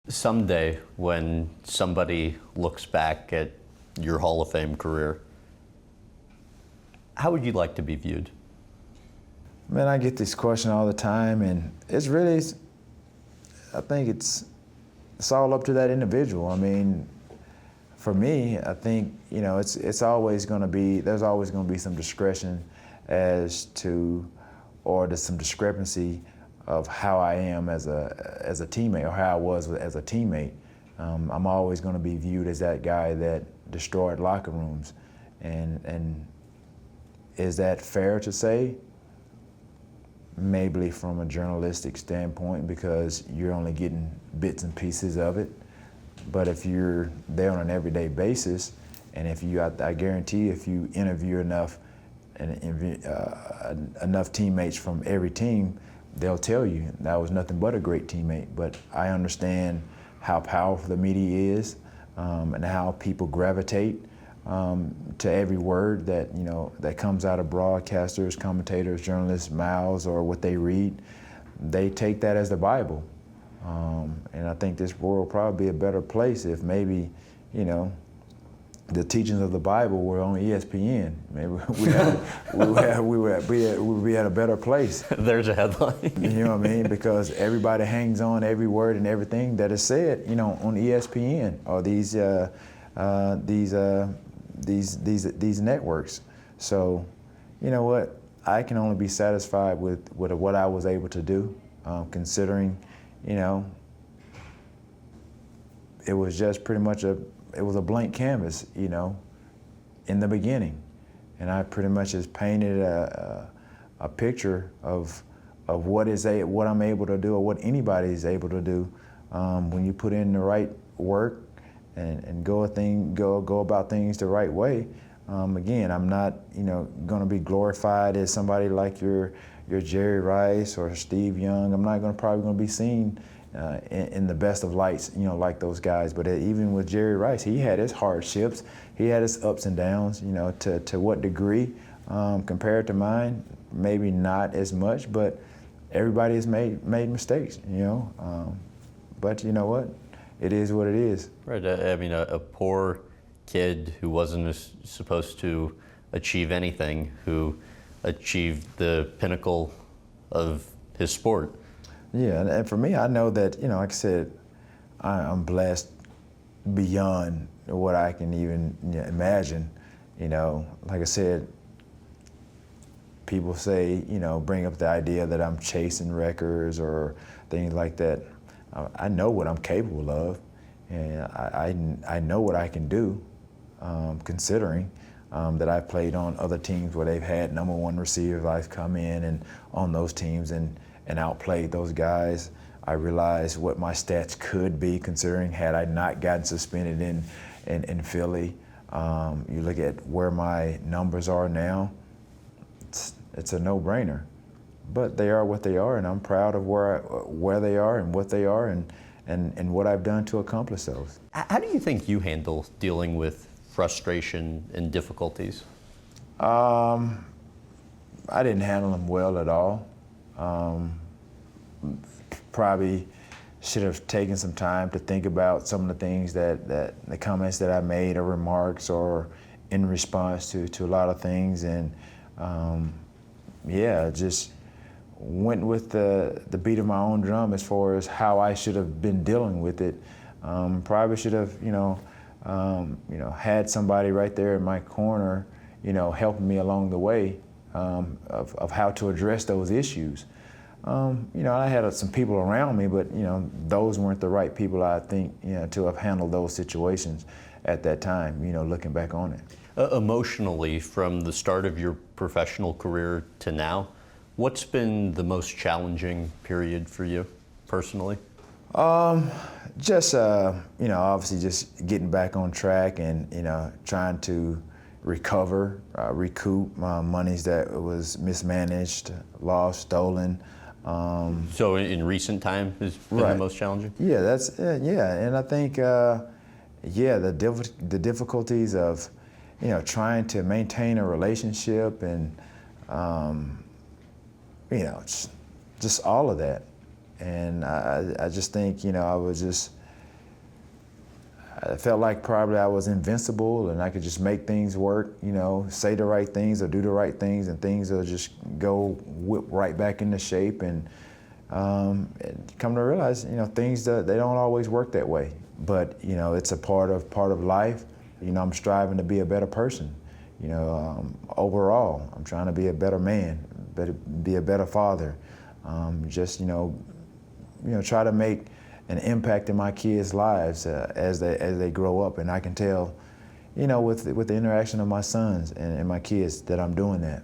Someday, when somebody looks back at your Hall of Fame career, how would you like to be viewed? Man, I get this question all the time, and it's really, I think it's all up to that individual. I mean, for me, I think, it's always going to be, there's always going to be some discretion as to, or there's some discrepancy of how I am as a teammate, or how I was as a teammate. I'm always going to be viewed as that guy that destroyed locker rooms, and is that fair to say? Maybe from a journalistic standpoint, because you're only getting bits and pieces of it. But if you're there on an everyday basis, and if you, I guarantee, if you interview enough teammates from every team, they'll tell you that was nothing but a great teammate. But I understand how powerful the media is, and how people gravitate to every word that that comes out of broadcasters, commentators, journalists' mouths, or what they read. They take that as the Bible, and I think this world will probably be a better place if maybe the teachings of the Bible were on ESPN. Maybe we would be at a better place. There's a headline. You know what I mean? Because everybody hangs on every word and everything that is said, on ESPN or these networks. So, you know what? I can only be satisfied with what I was able to do, considering, it was just pretty much it was a blank canvas, in the beginning, and I pretty much just painted a picture of what I'm able to do, or what anybody is able to do, when you put in the right work and go about things the right way. Again, I'm not going to be glorified as somebody like your Jerry Rice or Steve Young. I'm not probably going to be seen in the best of lights, like those guys. But even with Jerry Rice, he had his hardships, he had his ups and downs. To what degree compared to mine? Maybe not as much, but everybody has made mistakes. But you know what? It is what it is. Right. I mean, a poor kid who wasn't supposed to achieve anything, who achieved the pinnacle of his sport. Yeah, and for me, I know that, like I said, I'm blessed beyond what I can even imagine. Like I said, people say, bring up the idea that I'm chasing records or things like that. I know what I'm capable of, and I know what I can do, considering that I've played on other teams where they've had #1 receivers. I've come in and on those teams and outplayed those guys. I realized what my stats could be, considering had I not gotten suspended in Philly. You look at where my numbers are now, it's a no-brainer. But they are what they are, and I'm proud of where they are and what they are, and what I've done to accomplish those. How do you think you handle dealing with frustration and difficulties? I didn't handle them well at all. Probably should have taken some time to think about some of the things that the comments that I made, or remarks, or in response to a lot of things, and just went with the beat of my own drum as far as how I should have been dealing with it. Probably should have, had somebody right there in my corner, helping me along the way of how to address those issues. I had some people around me, but those weren't the right people, I think, to have handled those situations at that time. Looking back on it. Emotionally, from the start of your professional career to now, what's been the most challenging period for you personally? Obviously just getting back on track and, trying to recoup monies that was mismanaged, lost, stolen. So in recent time has been the most challenging? Yeah, and I think, the difficulties of, trying to maintain a relationship and, just all of that. And I just think, I was just I felt like probably I was invincible and I could just make things work, you know, say the right things or do the right things, and things will just go whip right back into shape. And come to realize, you know, things they don't always work that way. But you know, it's a part of life. You know, I'm striving to be a better person. You know, overall, I'm trying to be a better man, be a better father. Just you know, try to make an impact in my kids' lives as they grow up. And I can tell, you know, with the interaction of my sons and my kids that I'm doing that.